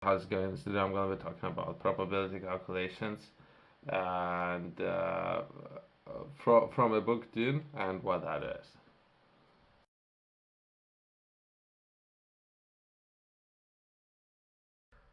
How's it going? Today I'm going to be talking about probability calculations and from a book, Dune, and what that is.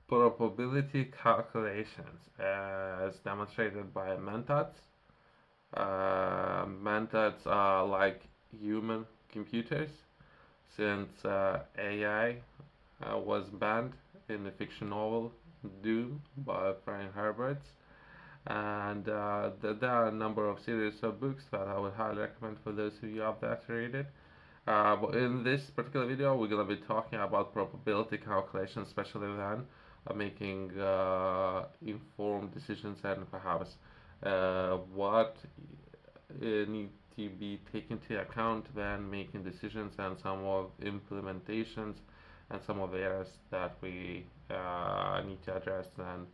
Probability calculations, as demonstrated by Mentats. Mentats are like human computers, since AI was banned in the fiction novel Dune by Frank Herbert. And there are a number of series of books that I would highly recommend for those of you out there to read it. But in this particular video, we're going to be talking about probability calculations, especially then making informed decisions and perhaps what need to be taken into account when making decisions and some of implementations and some of the areas that we need to address then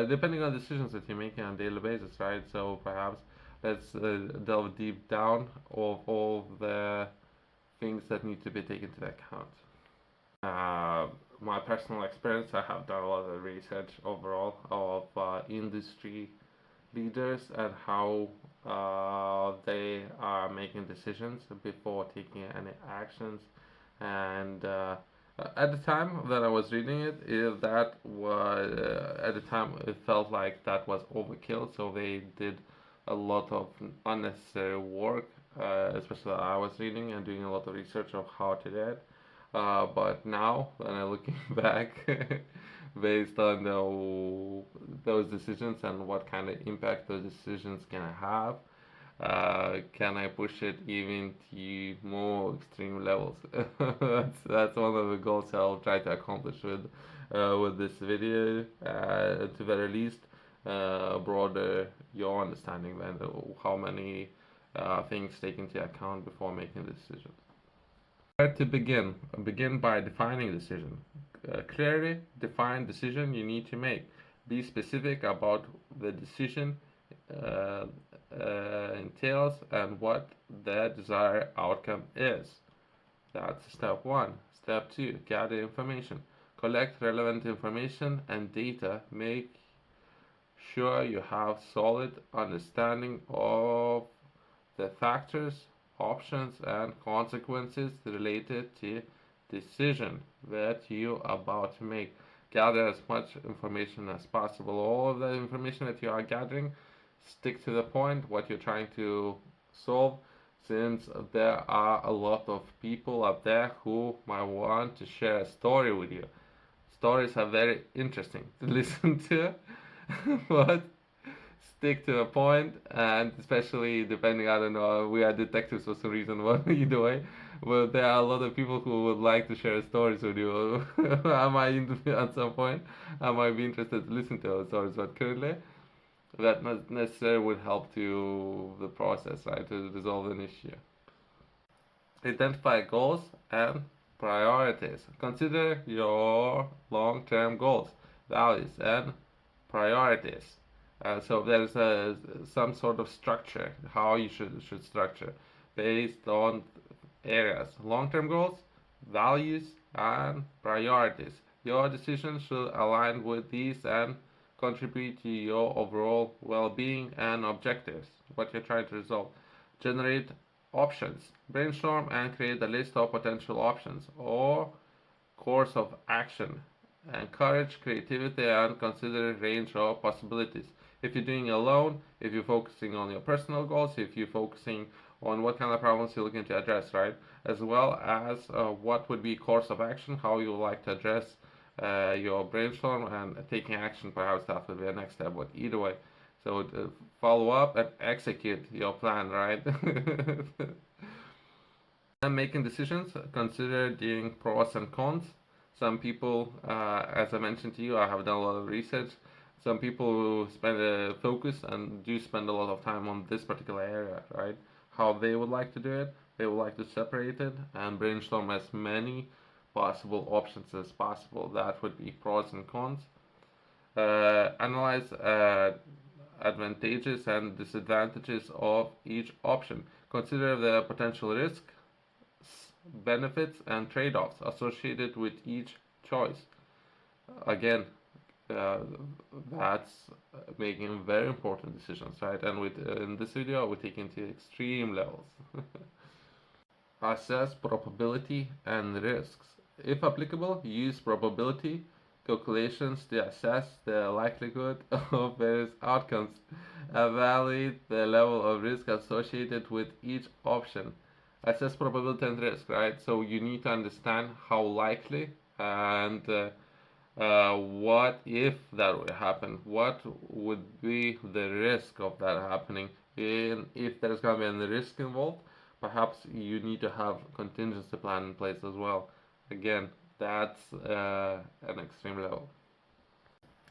depending on decisions that you're making on a daily basis, right? So perhaps let's delve deep down of all the things that need to be taken into account. Uh, my personal experience, I have done a lot of research overall of industry leaders and how they are making decisions before taking any actions. And at the time that I was reading it, that was at the time it felt like that was overkill. So they did a lot of unnecessary work, especially I was reading and doing a lot of research of how to do it. But now, when I'm looking back, based on those decisions and what kind of impact those decisions can have, can I push it even to more extreme levels? That's one of the goals I'll try to accomplish with this video. To very least, broader your understanding then how many things take into account before making the decision. Where to begin? Begin by defining decision. Clearly define decision you need to make. Be specific about the decision uh, entails and what the desired outcome is. That's step one. Step two, gather information. Collect relevant information and data. Make sure you have solid understanding of the factors, options, and consequences related to decision that you are about to make. Gather as much information as possible. All of the information that you are gathering, stick to the point, what you're trying to solve, since there are a lot of people out there who might want to share a story with you. Stories are very interesting to listen to, but stick to a point, and especially depending, I don't know, we are detectives for some reason, but either way, well, there are a lot of people who would like to share stories with you. I might, at some point, I might be interested to listen to those stories, but currently, that not necessarily would help to the process, right, to resolve an issue. Identify goals and priorities. Consider your long-term goals, values, and priorities. So there's some sort of structure, how you should structure, based on areas, long-term goals, values, and priorities. Your decisions should align with these and contribute to your overall well-being and objectives, what you're trying to resolve. Generate options. Brainstorm and create a list of potential options or course of action. Encourage creativity and consider a range of possibilities. If you're doing it alone, if you're focusing on your personal goals, if you're focusing on what kind of problems you're looking to address, right? As well as what would be course of action, how you would like to address your brainstorm and taking action, perhaps that would be the next step, but either way. So follow up and execute your plan, right? When making decisions, consider the pros and cons. Some people, as I mentioned to you, I have done a lot of research. Some people spend focus and do spend a lot of time on this particular area, right? How they would like to do it. They would like to separate it and brainstorm as many possible options as possible. That would be pros and cons. Analyze advantages and disadvantages of each option. Consider the potential risk, benefits, and trade offs associated with each choice. Again, uh, that's making very important decisions, right? And with in this video, we take into extreme levels. Assess probability and risks. If applicable, use probability calculations to assess the likelihood of various outcomes. Evaluate the level of risk associated with each option. Assess probability and risk, right? So you need to understand how likely and what if that would happen? What would be the risk of that happening? And if there's going to be any risk involved, perhaps you need to have contingency plan in place as well. Again, that's an extreme level.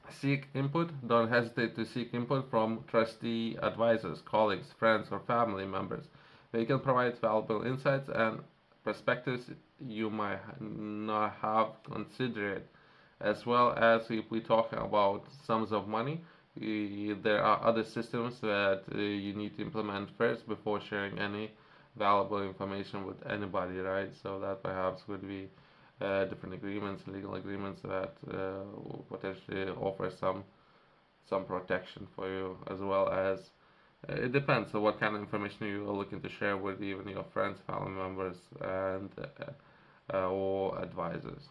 Seek input. Don't hesitate to seek input from trustee advisors, colleagues, friends, or family members. They can provide valuable insights and perspectives you might not have considered. As well as if we talk about sums of money, there are other systems that you need to implement first before sharing any valuable information with anybody, right? So that perhaps would be different agreements, legal agreements that potentially offer some protection for you, as well as it depends on what kind of information you are looking to share with even your friends, family members, and or advisors.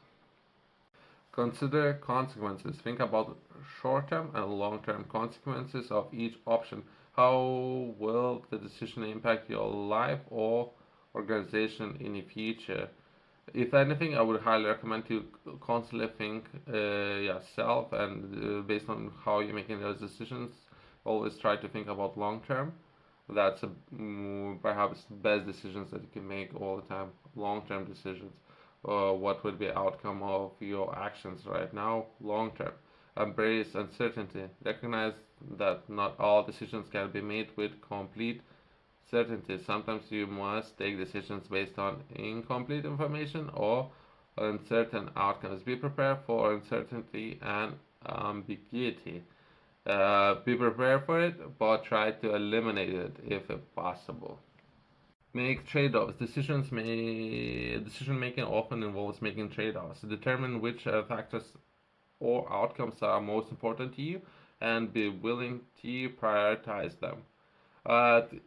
Consider consequences. Think about short term and long term consequences of each option. How will the decision impact your life or organization in the future? If anything, I would highly recommend to constantly think yourself, and based on how you're making those decisions, always try to think about long term. That's perhaps best decisions that you can make all the time. Long term decisions. What would be outcome of your actions right now, long term. Embrace uncertainty. Recognize that not all decisions can be made with complete certainty. Sometimes you must take decisions based on incomplete information or uncertain outcomes. Be prepared for uncertainty and ambiguity. Be prepared for it, but try to eliminate it if possible. Make trade-offs. Decision making often involves making trade-offs. Determine which factors or outcomes are most important to you, and be willing to prioritize them.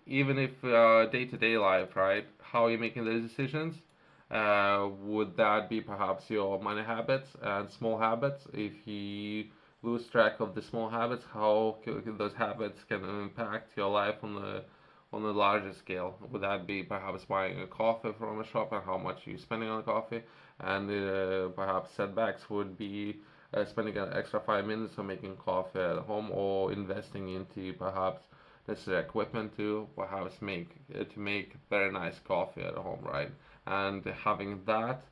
Even if day-to-day life, right? How are you making those decisions? Would that be perhaps your money habits and small habits? If you lose track of the small habits, how those habits can impact your life on a larger scale? Would that be perhaps buying a coffee from a shop and how much you're spending on coffee? And perhaps setbacks would be spending an extra 5 minutes on making coffee at home, or investing into perhaps necessary equipment to perhaps make very nice coffee at home, right? And having that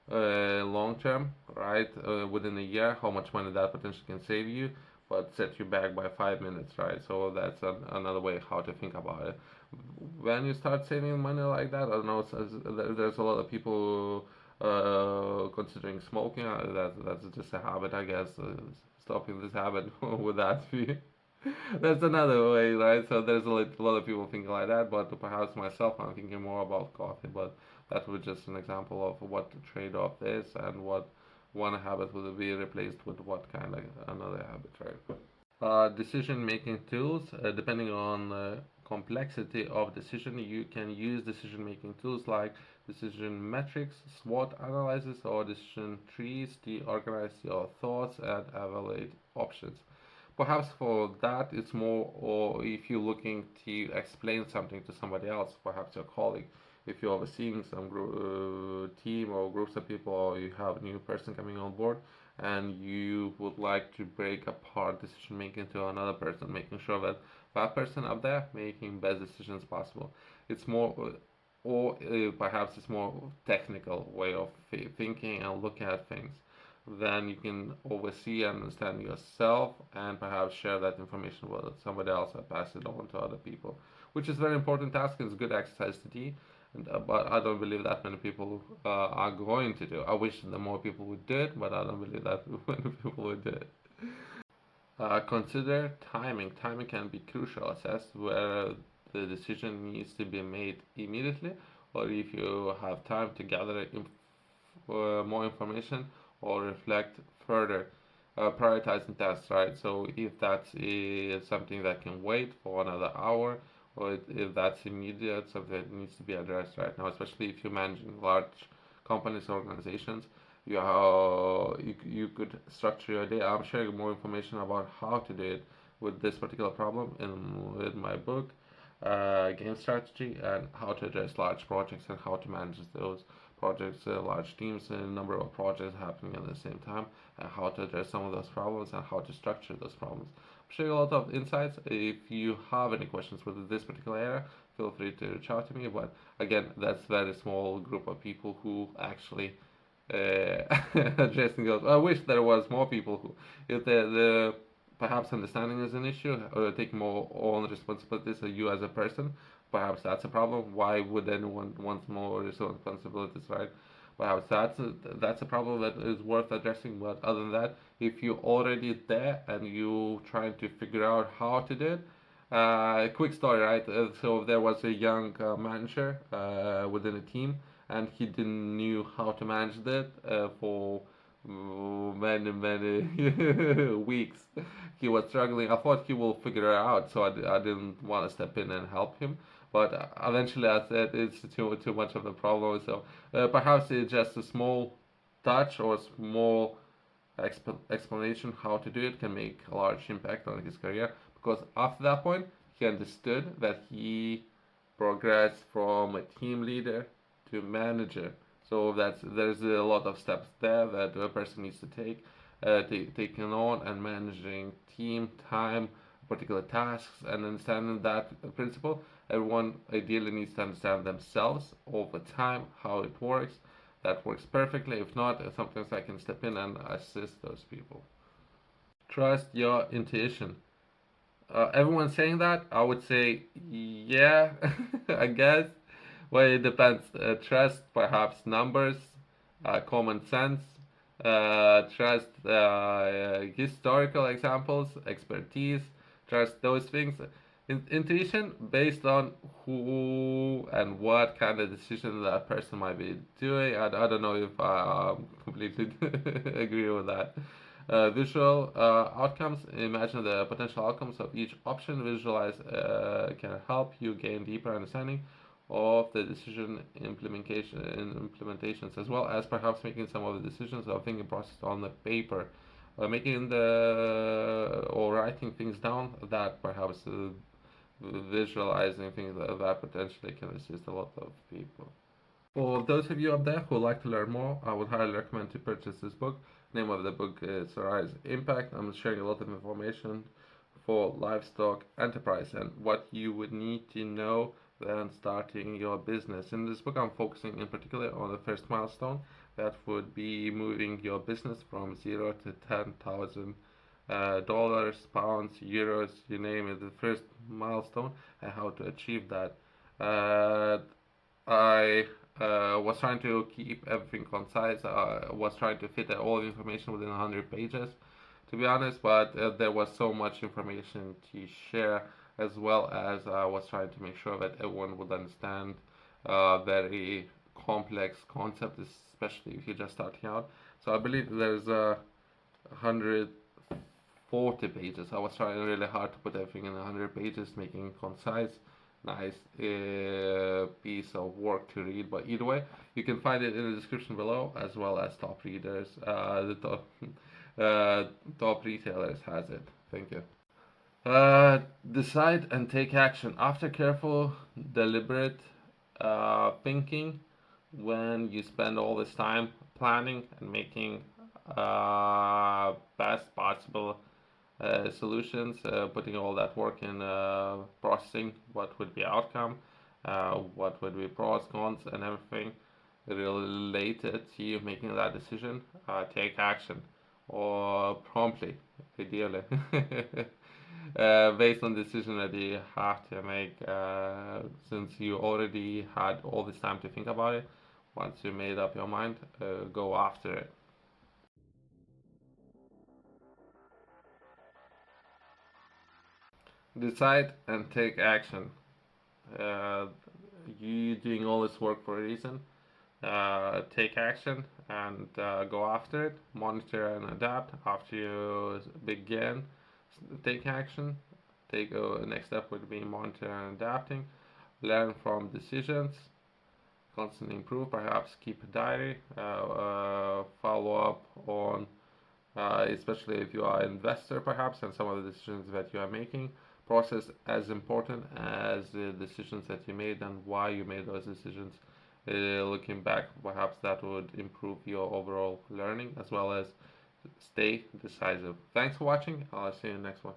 long term, right, within a year, how much money that potentially can save you, but set you back by 5 minutes, right? So that's another way how to think about it. When you start saving money like that, I don't know, there's a lot of people considering smoking. That's just a habit, I guess. Stopping this habit would that be? That's another way, right? So there's a lot of people thinking like that, but perhaps myself, I'm thinking more about coffee. But that was just an example of what the trade-off is and what one habit will be replaced with what kind of another habit, right? Decision-making tools, depending on the complexity of decision, you can use decision-making tools like decision metrics, SWOT analysis, or decision trees to organize your thoughts and evaluate options. Perhaps for that, it's more, or if you're looking to explain something to somebody else, perhaps your colleague, if you're overseeing some team or groups of people, or you have a new person coming on board, and you would like to break apart decision making to another person, making sure that that person up there making best decisions possible. It's more, or perhaps it's more technical way of thinking and looking at things. Then you can oversee and understand yourself, and perhaps share that information with somebody else and pass it on to other people, which is very important task and it's good exercise to do. But I don't believe that many people are going to do. I wish the more people would do it, but I don't believe that many people would do it. Consider timing. Timing can be crucial. Assess whether the decision needs to be made immediately, or if you have time to gather more information or reflect further prioritizing tasks, right? So if that is something that can wait for another hour, or if that's immediate, something that needs to be addressed right now, especially if you're managing large companies or organizations, you could structure your day. I'm sharing more information about how to do it with this particular problem in my book, game strategy, and how to address large projects and how to manage those projects, large teams, and a number of projects happening at the same time, and how to address some of those problems and how to structure those problems. I'm sharing a lot of insights. If you have any questions with this particular area, feel free to reach out to me. But again, that's a very small group of people who actually addressing those. I wish there was more people who, if the perhaps understanding is an issue, or taking more own responsibilities of you as a person. Perhaps that's a problem. Why would anyone want more responsibilities, right? Perhaps that's a problem that is worth addressing. But other than that, if you're already there and you trying to figure out how to do it, quick story, right? So there was a young manager within a team, and he didn't knew how to manage that for many weeks. He was struggling. I thought he will figure it out, so I didn't want to step in and help him. But eventually, I said it's too much of a problem. So perhaps it's just a small touch or small explanation how to do it can make a large impact on his career. Because after that point, he understood that he progressed from a team leader to manager. So there's a lot of steps there that a person needs to take, taking on and managing team, time, particular tasks, and understanding that principle. Everyone ideally needs to understand themselves over time how it works. That works perfectly. If not, sometimes I can step in and assist those people. Trust your intuition. Everyone's saying that. I would say, yeah, I guess. Well, it depends. Trust perhaps numbers, common sense, trust historical examples, expertise, trust those things. Intuition based on who and what kind of decision that person might be doing. I don't know if I completely agree with that. Visual outcomes. Imagine the potential outcomes of each option. Visualize can help you gain deeper understanding of the decision implementations, as well as perhaps making some of the decisions or thinking process on the paper, making the or writing things down that perhaps visualizing things that potentially can assist a lot of people. For those of you up there who would like to learn more, I would highly recommend to purchase this book. Name of the book is Rise Impact. I'm sharing a lot of information for livestock enterprise and what you would need to know when starting your business. In this book, I'm focusing in particular on the first milestone that would be moving your business from 0 to 10,000 dollars, pounds, euros, you name it, the first milestone, and how to achieve that. I was trying to keep everything concise. Was trying to fit all the information within 100 pages, to be honest, but there was so much information to share, as well as I was trying to make sure that everyone would understand very complex concepts, especially if you're just starting out. So I believe there's 140 pages. I was trying really hard to put everything in 100 pages, making concise, nice piece of work to read. But either way, you can find it in the description below, as well as top readers. The top top retailers has it. Thank you. Decide and take action after careful, deliberate thinking. When you spend all this time planning and making best possible solutions, putting all that work in processing what would be outcome, what would be pros, cons, and everything related to you making that decision, take action or promptly, ideally, based on the decision that you have to make, since you already had all this time to think about it. Once you made up your mind, go after it. Decide and take action. Uh, you doing all this work for a reason. take action and go after it. Monitor and adapt after you begin. Take action. Take next step would be monitor and adapting. Learn from decisions. Constantly improve. Perhaps keep a diary. Follow up on, especially if you are an investor, perhaps, and some of the decisions that you are making. Process as important as the decisions that you made and why you made those decisions. Looking back, perhaps that would improve your overall learning as well as stay decisive. Thanks for watching. I'll see you in the next one.